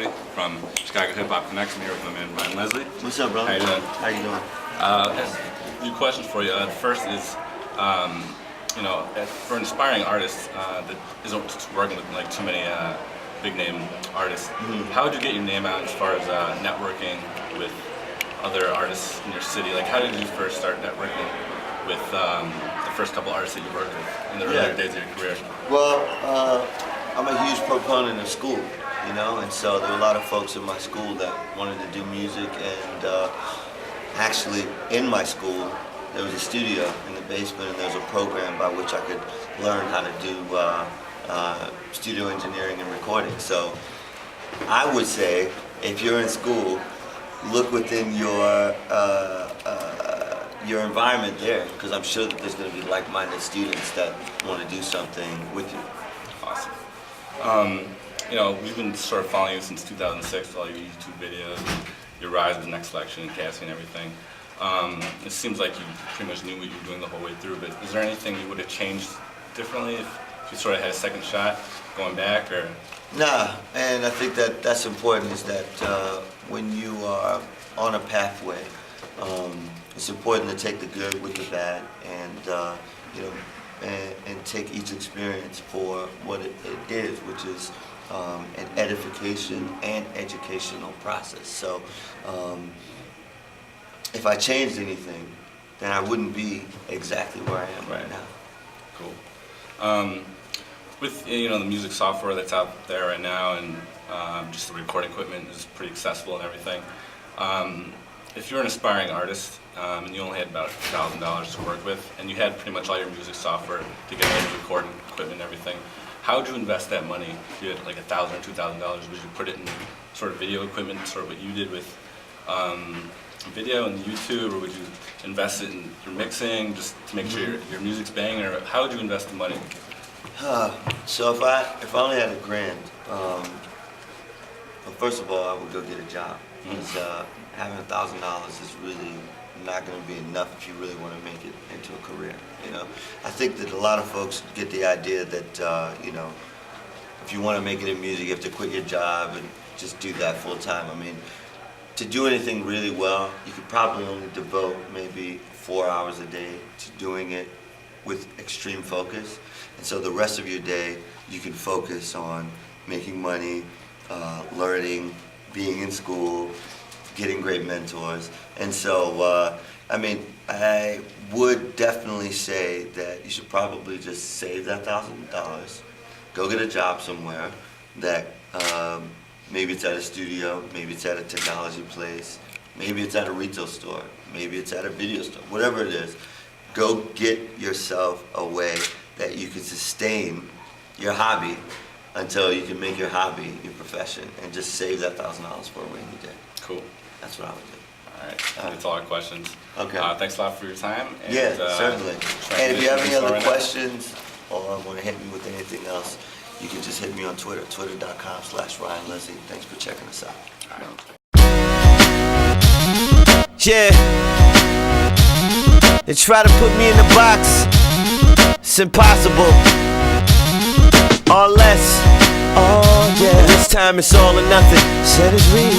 Cody from Chicago Hip Hop Connects. I'm here with my man Ryan Leslie. What's up, brother? How you doing? How you doing? I have a few questions for you. The first is, for inspiring artists that isn't working with like too many big name artists, how would you get your name out as far as networking with other artists in your city? Like, how did you first start networking with the first couple artists that you worked with in the earlier days of your career? Well, I'm a huge proponent of school, and so there were a lot of folks in my school that wanted to do music, and actually in my school there was a studio in the basement, and there was a program by which I could learn how to do studio engineering and recording. So I would say, if you're in school, look within your environment there, because I'm sure that there's going to be like-minded students that want to do something with you. Awesome. We've been sort of following you since 2006 with all your YouTube videos, and your rise with Next Selection and Cassie and everything. It seems like you pretty much knew what you were doing the whole way through, but is there anything you would have changed differently if you sort of had a second shot going back, or? Nah, and I think that that's important, is that when you are on a pathway, it's important to take the good with the bad, and and take each experience for what it is, which is an edification and educational process. So if I changed anything, then I wouldn't be exactly where I am right now. Cool. With the music software that's out there right now, and just the recording equipment is pretty accessible and everything. If you're an aspiring artist and you only had about $1,000 to work with, and you had pretty much all your music software to get all the recording equipment and everything, how would you invest that money? If you had like $1,000 or $2,000, would you put it in sort of video equipment, sort of what you did with video and YouTube, or would you invest it in your mixing just to make sure your music's banging, or how would you invest the money? So if I only had $1,000, well, first of all, I would go get a job, because having $1,000 is really not going to be enough if you really want to make it into a career. I think that a lot of folks get the idea that if you want to make it in music, you have to quit your job and just do that full time. I mean, to do anything really well, you could probably only devote maybe 4 hours a day to doing it with extreme focus. And so the rest of your day, you can focus on making money, learning, being in school, getting great mentors. And so, I would definitely say that you should probably just save that $1,000, go get a job somewhere that maybe it's at a studio, maybe it's at a technology place, maybe it's at a retail store, maybe it's at a video store, whatever it is. Go get yourself a way that you can sustain your hobby until you can make your hobby your profession, and just save that $1,000 for a rainy day. Cool. That's what I would do. All right. That's all our questions. Okay. Thanks a lot for your time. And, yeah, certainly. And if you have any other questions or want to hit me with anything else, you can just hit me on Twitter, twitter.com/Ryan Leslie. Thanks for checking us out. All right. Yeah. They try to put me in the box. It's impossible. Or less. Oh yeah. And this time it's all or nothing. Said it's real.